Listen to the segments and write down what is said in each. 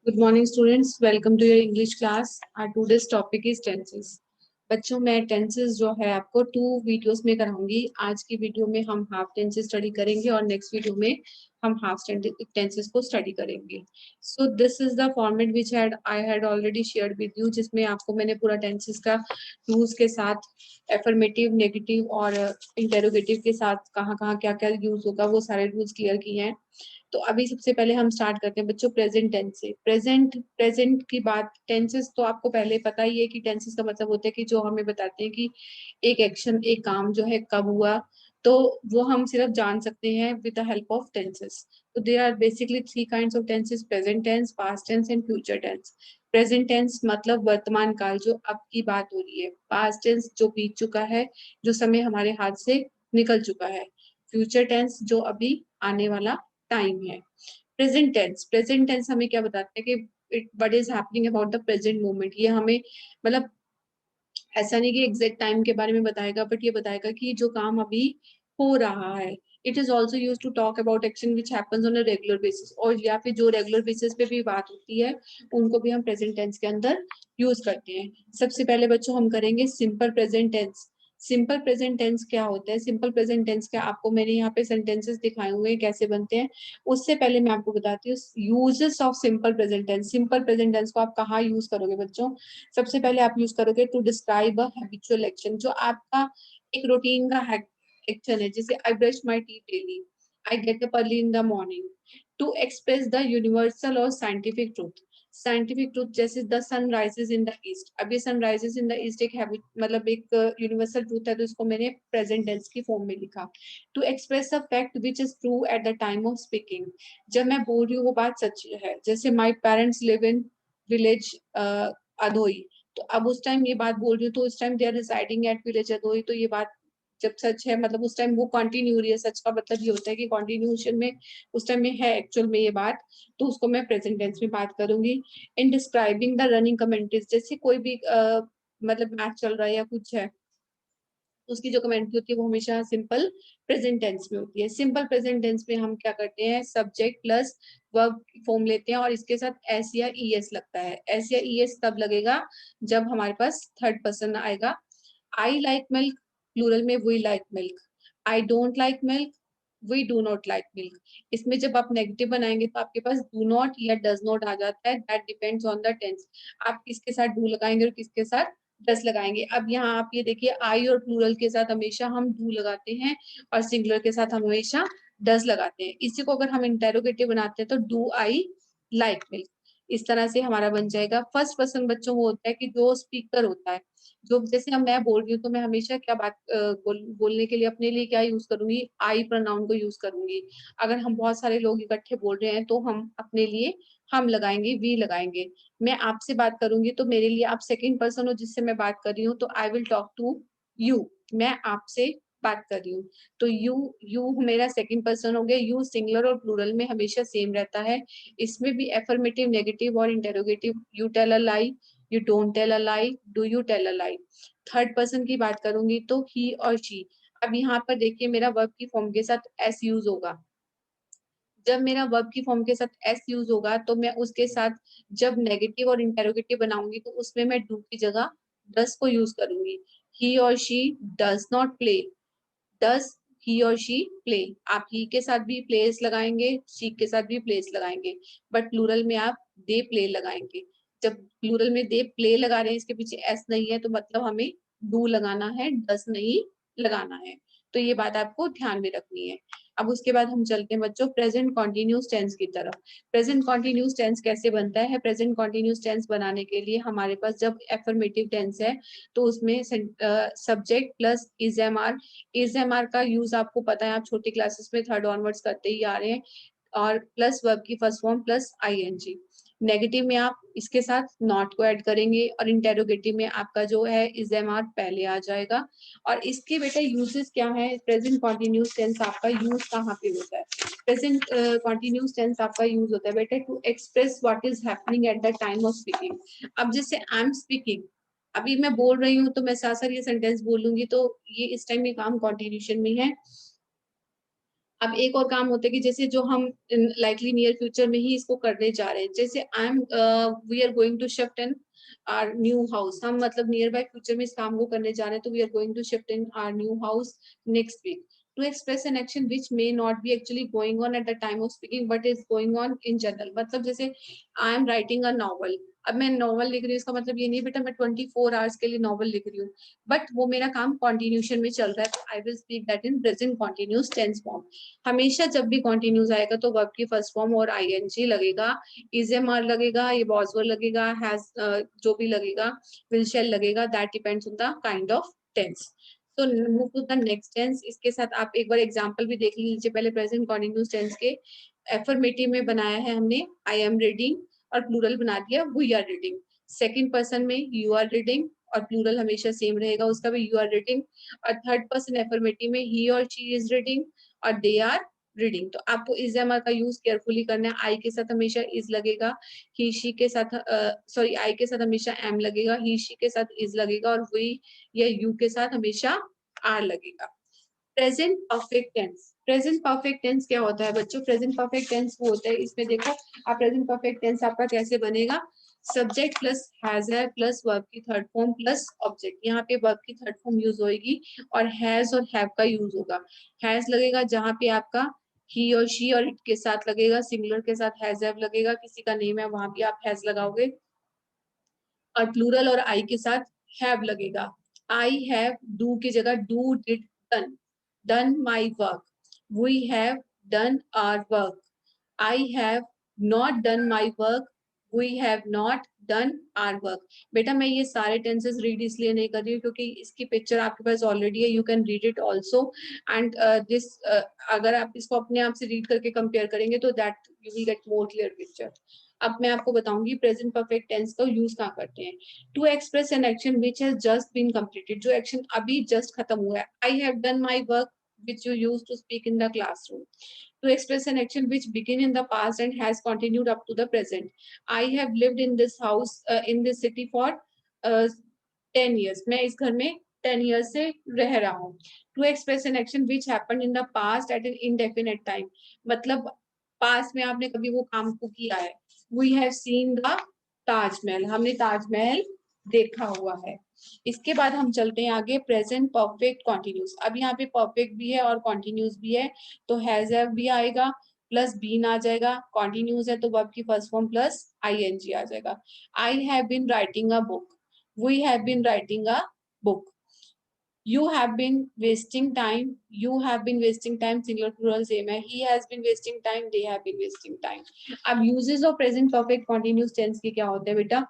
Good morning, students. Welcome to your English class. Our today's topic is tenses. बच्चों मैं tenses जो है आपको 2 वीडियोस में कराऊंगी. आज की वीडियो में हम हाफ टेंसेस स्टडी करेंगे और नेक्स्ट वीडियो में हम हाफ टेंसेस को स्टडी करेंगे. So this is the format which I had already shared with you, जिसमें आपको मैंने पूरा टेंसेस का यूज के साथ एफर्मेटिव, नेगेटिव और इंटेरोगेटिव के साथ कहाँ कहाँ क्या क्या यूज होगा वो सारे रूल्स क्लियर किए हैं. तो अभी सबसे पहले हम स्टार्ट करते हैं बच्चों प्रेजेंट टेंस से. प्रेजेंट की बात, टेंसेस तो आपको पहले पता ही है कि टेंसेस का मतलब होता है कि जो हमें बताते हैं कि एक एक्शन, एक काम जो है कब हुआ. तो वो हम सिर्फ जान सकते हैं with the help of tenses. तो there are basically 3 kinds of tenses: present tense, past tense and future tense. Present tense मतलब वर्तमान काल, जो अब की बात हो रही है. पास्ट टेंस जो बीत चुका है, जो समय हमारे हाथ से निकल चुका है. फ्यूचर टेंस जो अभी आने वाला टाइम है. प्रेजेंट टेंस हमें क्या बताता है कि it what is happening about the present moment. ये हमें मतलब ऐसा नहीं कि एग्जैक्ट टाइम के बारे में बताएगा, बट ये बताएगा कि जो काम अभी हो रहा है. It is also use to talk about action which happens on a regular basis, और या फिर जो रेगुलर बेसिस पे भी बात होती है उनको भी हम प्रेजेंट टेंस के अंदर यूज करते हैं. सबसे पहले बच्चों हम करेंगे simple present tense. Simple present tense क्या होता है? सिंपल प्रेजेंट टेंस क्या, आपको मैंने यहाँ पे सेंटेंसेस दिखाए हुए हैं कैसे बनते हैं. उससे पहले मैं आपको बताती हूँ uses of simple present tense. Simple present tense को आप कहाँ यूज करोगे बच्चों? सबसे पहले आप यूज करोगे to describe a habitual action, जो आपका एक रूटीन का एक्शन है. जैसे I brush my teeth daily, I get up early in the morning. To express the universal और साइंटिफिक ट्रूथ. साइंटिफिक ट्रूथ जैसे the sun rises in the east. अब ये sun rises in the east एक habit मतलब एक universal truth है, तो इसको मैंने प्रेजेंट टेंस की फॉर्म में लिखा. To express a fact which is true at the time of speaking. जब मैं बोल रही हूँ वो बात सच है. जैसे my parents live in village Adhoi. तो अब उस टाइम ये बात बोल रही हूँ तो उस time they are residing at village Adhoi. तो ये बात जब सच है मतलब उस टाइम वो कंटिन्यू हो रही है. सच का मतलब ये होता है कि कंटिन्यूएशन में उस टाइम में है एक्चुअल में ये बात. तो उसको मैं प्रेजेंट टेंस में बात करूंगी. इन डिस्क्राइबिंग द रनिंग कमेंट्रीज, जैसे कोई भी मतलब मैच चल रहा है या कुछ है, उसकी जो कमेंट्री होती है वो हमेशा सिंपल प्रेजेंट टेंस में होती है. सिंपल प्रेजेंट टेंस में हम क्या करते हैं, सब्जेक्ट प्लस वर्ब फॉर्म लेते हैं और इसके साथ एस या ई एस लगता है. एस या ई एस तब लगेगा जब हमारे पास थर्ड पर्सन आएगा. आई लाइक मिल्क, प्लूरल में we like milk. I don't like milk, we do not like milk. इसमें जब आप नेगेटिव बनाएंगे तो आपके पास डू नॉट या डज नॉट आ जाता है. That depends on the tense. आप किसके साथ डू लगाएंगे और किसके साथ डस लगाएंगे. अब यहाँ आप ये देखिए, आई और प्लूरल के साथ हमेशा हम डू लगाते हैं और सिंगुलर के साथ हम हमेशा डस लगाते हैं. इसी को अगर हम इंटेरोगेटिव बनाते हैं तो डू आई लाइक मिल्क. इस तरह से हमारा बन जाएगा. फर्स्ट पर्सन बच्चों वो होता है कि जो स्पीकर होता है, जो जैसे हम मैं बोल रही हूँ तो मैं हमेशा क्या बात बोलने के लिए अपने लिए क्या यूज करूंगी, आई प्रोनाउन को यूज करूंगी. अगर हम बहुत सारे लोग इकट्ठे बोल रहे हैं तो हम अपने लिए हम लगाएंगे, वी लगाएंगे. मैं आपसे बात करूंगी तो मेरे लिए आप सेकंड पर्सन हो जिससे मैं बात कर रही हूँ, तो I will talk to you. मैं आपसे बात कर रही हूँ तो यू मेरा सेकंड पर्सन हो गया. यू सिंगुलर और प्लूरल में हमेशा सेम रहता है. इसमें भी एफर्मेटिव, नेगेटिव और interrogative. You tell a lie, you don't tell a lie, do you tell a lie. Third person की बात करूंगी तो ही और शी. अब यहाँ पर देखिए मेरा वर्ब की फॉर्म के साथ एस यूज होगा. जब मेरा वर्ब की फॉर्म के साथ एस यूज होगा तो मैं उसके साथ जब नेगेटिव और इंटेरोगेटिव बनाऊंगी तो उसमें मैं डू की जगह डस को यूज करूंगी. ही और शी डज नॉट प्ले. डस ही और शी प्ले. आप ही के साथ भी प्लेस लगाएंगे, शी के साथ भी प्लेस लगाएंगे, बट प्लूरल में आप दे प्ले लगाएंगे. जब प्लूरल में दे प्ले लगा रहे हैं, इसके पीछे एस नहीं है, तो मतलब हमें डू लगाना है, डस नहीं लगाना है. तो ये बात आपको ध्यान में रखनी है. अब उसके बाद हम चलते हैं बच्चों प्रेजेंट कॉन्टिन्यूस टेंस की तरफ. प्रेजेंट कॉन्टिन्यूस टेंस कैसे बनता है? प्रेजेंट कॉन्टिन्यूस टेंस बनाने के लिए हमारे पास जब एफर्मेटिव टेंस है तो उसमें subject plus is am are. Is am are का यूज आपको पता है, आप छोटी क्लासेस में थर्ड ऑनवर्ड्स करते ही आ रहे हैं. और प्लस वर्ब की first form plus ING. Negative में आप इसके साथ नॉट को ऐड करेंगे और इंटेरोगेटिव में आपका जो है इज एम आर पहले आ जाएगा. और इसके बेटा यूजेस क्या है? प्रेजेंट कॉन्टिन्यूस टेंस आपका यूज कहाँ पे होता है? प्रेजेंट कॉन्टिन्यूस टेंस आपका यूज होता है बेटा to express what is happening at the time of speaking. अब जैसे आई एम स्पीकिंग, अभी मैं बोल रही हूँ तो मैं साथ साथ ये सेंटेंस बोलूंगी तो ये इस टाइम ये काम कॉन्टिन्यूशन में है. अब एक और काम होता है कि जैसे जो हम लाइकली नियर फ्यूचर में ही इसको करने जा रहे हैं, जैसे I am we are going to shift in our new house, हम मतलब नियर बाय फ्यूचर में इस काम को करने जा रहे हैं, तो we are going to shift in our new house next week. To express an action which may not be actually going on at the time of speaking but is going on in general, मतलब जैसे I am writing a novel, अब मैं novel लिख रही हूँ, इसका मतलब ये नहीं बेटा मैं 24 आवर्स के लिए नॉवल लिख रही हूँ, बट वो मेरा काम कॉन्टिन्यूशन में चल रहा है, तो I will speak that in present continuous tense form. हमेशा जब भी कॉन्टिन्यूस आएगा तो वर्ब की फर्स्ट फॉर्म और आईएनजी लगेगा, इजएमआर लगेगा, ये बॉजवर लगेगा, हैज जो भी लगेगा, विल शेल लगेगा, that depends on the kind of tense. तो move to the next tense. इसके साथ आप एक बार एग्जांपल भी देख लीजिए, पहले प्रेजेंट कॉन्टिन्यूस टेंस के एफर्मेटिव में बनाया है हमने आई एम रीडिंग और प्लूरल बना दिया we are reading. Second person में यू आर रीडिंग और प्लूरल हमेशा सेम रहेगा उसका भी, यू आर रीडिंग। और थर्ड पर्सन एफर्मेटिव में ही और शी इज रीडिंग और दे आर रीडिंग। तो आपको इज एम आर का यूज केयरफुली करना है, आई के साथ हमेशा इज लगेगा, ही शी के साथ सॉरी आई के साथ हमेशा एम लगेगा, ही शी के साथ इज लगेगा और वी या यू के साथ हमेशा आर लगेगा। Present perfect tense, present perfect tense क्या होता है बच्चों? प्रेजेंट परफेक्ट टेंस वो होता है, इसमें देखो आप प्रेजेंट परफेक्ट टेंस आपका कैसे बनेगा, सब्जेक्ट प्लस हैज है प्लस वर्ब की थर्ड फॉर्म प्लस ऑब्जेक्ट। यहाँ पे वर्ब की थर्ड फॉर्म यूज होगी और हैज और हैव का यूज होगा। हैज लगेगा जहाँ पे आपका ही और शी और इट के साथ लगेगा, सिंगुलर के साथ हैज हैव लगेगा, किसी का नेम है वहां भी आप हैज लगाओगे, और प्लूरल और आई के साथ हैव लगेगा। आई हैव डू की जगह do did done, done my work, we have done our work, I have not done my work, we have not done our work. बेटा मैं ये सारे टेंसेस रीड इसलिए नहीं कर रही हूँ क्योंकि इसकी पिक्चर आपके पास ऑलरेडी है, you can read it also and this, अगर आप इसको अपने आप से रीड करके कंपेयर करेंगे तो that you will get more clear picture. अब मैं आपको बताऊंगी प्रेजेंट परफेक्ट टेंस का यूज कहाँ करते हैं। To express an action which has just been completed, जो एक्शन अभी जस्ट खत्म हुआ है, I have done my work which you used to speak in the classroom. To express an action which began in the past and has continued up to the present. I have lived in this house, in this city for 10 years. मैं इस घर में 10 years से रह रहा हूँ. To express an action which happened in the past at an indefinite time. मतलब past में आपने कभी वो काम को किया है. We have seen the Taj Mahal, हमने ताजमहल देखा हुआ है। इसके बाद हम चलते हैं आगे, प्रेजेंट परफेक्ट कॉन्टिन्यूस। अब यहाँ पे परफेक्ट भी है और कॉन्टिन्यूस भी है, तो हैज हैव भी आएगा प्लस बीन आ जाएगा, कॉन्टिन्यूस है तो वर्ब की फर्स्ट फॉर्म प्लस आईएनजी आ जाएगा। I have been writing a book, we have been writing a book, you have been wasting time, you have been wasting time, singular plural same है, he has been wasting time, they have been wasting time। अब uses of present perfect continuous tense के क्या होते हैं बेटा?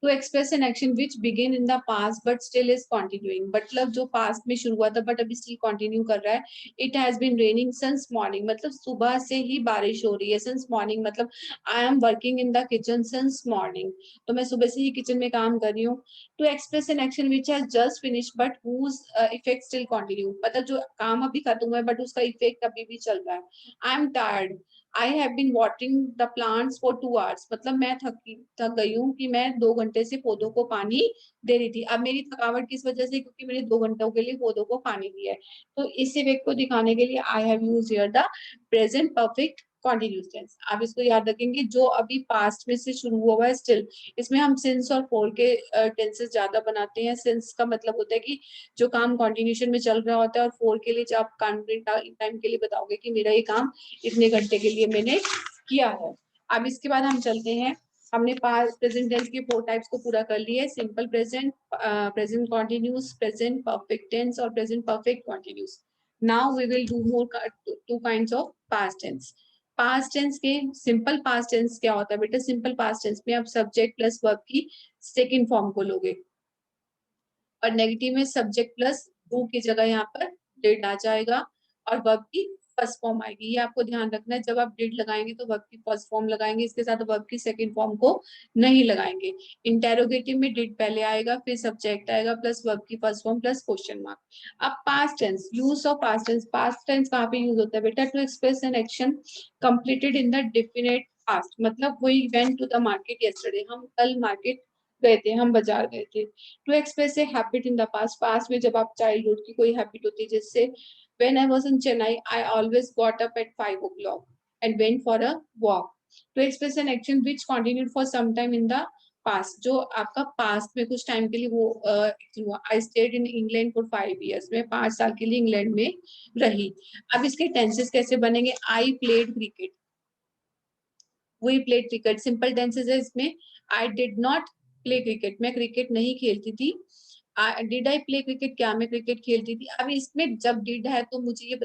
To express an action which begin in the past but still is continuing, मतलब जो past में शुरू हुआ था बट अभी स्टिल कंटिन्यू कर रहा है। It has been raining since morning, मतलब सुबह से ही बारिश हो रही है। सिंस मॉर्निंग मतलब I am working in the kitchen since morning, तो मैं सुबह से ही किचन में काम कर रही हूँ। To express an action which has just finish but whose effect still continue, मतलब जो काम अभी खत्म हुआ है बट उसका इफेक्ट अभी भी चल रहा है। I am tired, I have been watering the plants for 2 hours, मतलब मैं थक गई हूँ कि मैं 2 घंटे से पौधों को पानी दे रही थी। अब मेरी थकावट किस वजह से? क्योंकि मैंने 2 घंटों के लिए पौधों को पानी दिया है। तो इस इफेक्ट को दिखाने के लिए I have used here the present perfect continuous tense. आप इसको याद रखेंगे, जो अभी पास्ट में से शुरू हुआ है स्टिल, इसमें हम सिंस और फोर के टेंसेस ज्यादा बनाते हैं। सिंस का मतलब होता है कि जो काम कॉन्टिन्यूशन में चल रहा होता है, और फोर के लिए जब आप टाइम के लिए बताओगे कि मेरा ये काम इतने घंटे के लिए मैंने किया है। अब इसके बाद हम चलते हैं, हमने पास्ट प्रेजेंट टेंस के 4 टाइप्स को पूरा कर लिए, simple present, present continuous, present perfect tense और present perfect continuous. Now we will do more 2 kinds of past tense. Past tense के सिंपल पास्ट टेंस क्या होता है बेटा? सिंपल पास्ट टेंस में आप सब्जेक्ट प्लस वर्ब की सेकंड फॉर्म को लोगे, और नेगेटिव में सब्जेक्ट प्लस डू की जगह यहाँ पर डिड आ जाएगा और वर्ब की फर्स्ट फॉर्म आएगी। ये आपको ध्यान रखना है, जब आप डिड लगाएंगे तो वर्ब की फर्स्ट फॉर्म लगाएंगे, इसके साथ वर्ब की सेकंड फॉर्म को नहीं लगाएंगे। इंटेरोगेटिव में डिड पहले आएगा, फिर सब्जेक्ट आएगा प्लस वर्ब की first form plus question mark. अब past tense, use of past tense. Past tense कहाँ पे यूज होता है बेटा? To express an action completed in the definite past, मतलब we went to the market yesterday, हम कल मार्केट गए थे, हम बाजार गए थे। To express a habit in the past, past में जब आप चाइल्डहुड की कोई हैबिट होती है, जैसे when I was in Chennai I always got up at 5 o'clock and went for a walk. To express an action which continued for some time in the past, जो आपका पास्ट में कुछ टाइम के लिए वो एक्शन हुआ। I stayed in England for 5 years, मैं 5 साल के लिए इंग्लैंड में रही। अब इसके टेंसेस कैसे बनेंगे? I played cricket, we played cricket, simple tenses है इसमें। I did not play cricket, मैं क्रिकेट नहीं खेलती थी। डिड आई प्ले क्रिकेट, क्या मैं क्रिकेट खेलती थी? अब इसमें जब डिड है तो मुझे ये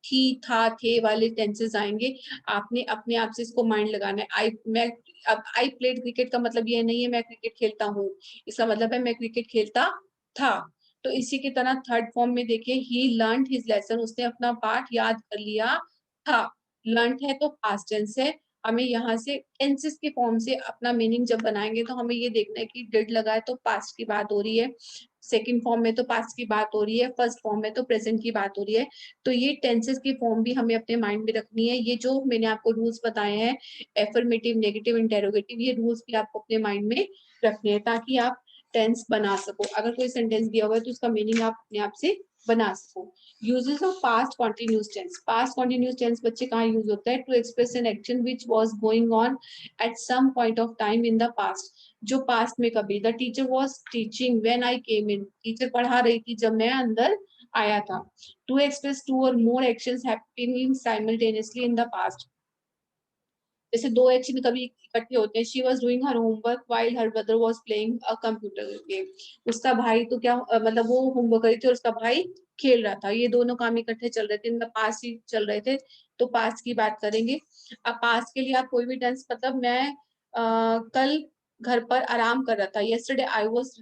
थी, था, थे वाले टेंसेस आएंगे। आपने अपने आप से इसको माइंड लगाना है। मैं अब आई प्लेड क्रिकेट का मतलब ये नहीं है मैं क्रिकेट खेलता हूँ, इसका मतलब है मैं क्रिकेट खेलता था। तो इसी की तरह थर्ड फॉर्म में देखिए, ही लर्न हिज लेसन, उसने अपना पाठ याद कर लिया था। लर्न है तो पास्ट टेंस है। हमें यहाँ से टेंसेस के फॉर्म से अपना मीनिंग जब बनाएंगे तो हमें ये देखना है कि डिड लगा है तो पास्ट की बात हो रही है, सेकंड फॉर्म में तो पास्ट की बात हो रही है, फर्स्ट फॉर्म में तो प्रेजेंट की बात हो रही है। तो ये टेंसेस की फॉर्म भी हमें अपने माइंड में रखनी है। ये जो मैंने आपको रूल्स बताए हैं, एफर्मेटिव, नेगेटिव, इंटेरोगेटिव, ये रूल्स भी आपको अपने माइंड में रखने हैं ताकि आप टेंस बना सको। अगर कोई सेंटेंस दिया हुआ है तो उसका मीनिंग आप अपने आप से बना सको। Uses of past continuous tense, past continuous tense बच्चे कहाँ यूज होता है? To express an action which was going on at some point of time in the past, जो पास्ट में कभी। The teacher was teaching when I came in, teacher पढ़ा रही थी जब मैं अंदर आया था। To express two or more actions happening simultaneously in the past, जैसे दो एक्शन कभी इकट्ठे होते हैं। She was doing her homework while her brother was playing a computer game, उसका भाई तो क्या मतलब वो होमवर्क कर रही थी और उसका भाई खेल रहा था, ये दोनों काम इकट्ठे चल रहे थे, इनका पास ही चल रहे थे, तो पास की बात करेंगे। अब पास के लिए आप कोई भी टेंस, मतलब मैं कल घर पर आराम कर रहा था, yesterday I was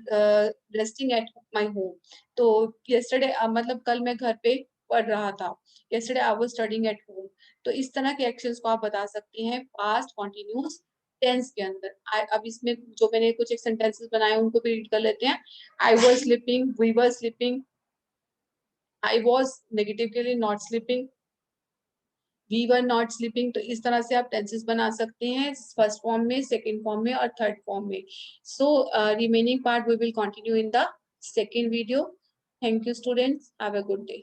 resting at my home, तो यस्टरडे मतलब कल मैं घर पे पढ़ रहा था, yesterday I was studying at home. तो इस तरह के एक्शंस को आप बता सकते हैं पास्ट कॉन्टिन्यूस टेंस के अंदर। अब इसमें जो मैंने कुछ एक सेंटेंसेस बनाए उनको भी रीड कर लेते हैं। I was sleeping, we were sleeping, I was negative के लिए not sleeping, we were not sleeping. तो इस तरह से आप टेंसेस बना सकते हैं फर्स्ट फॉर्म में, सेकेंड फॉर्म में और थर्ड फॉर्म में। So remaining part we will continue in the second video. Thank you students, have a good day.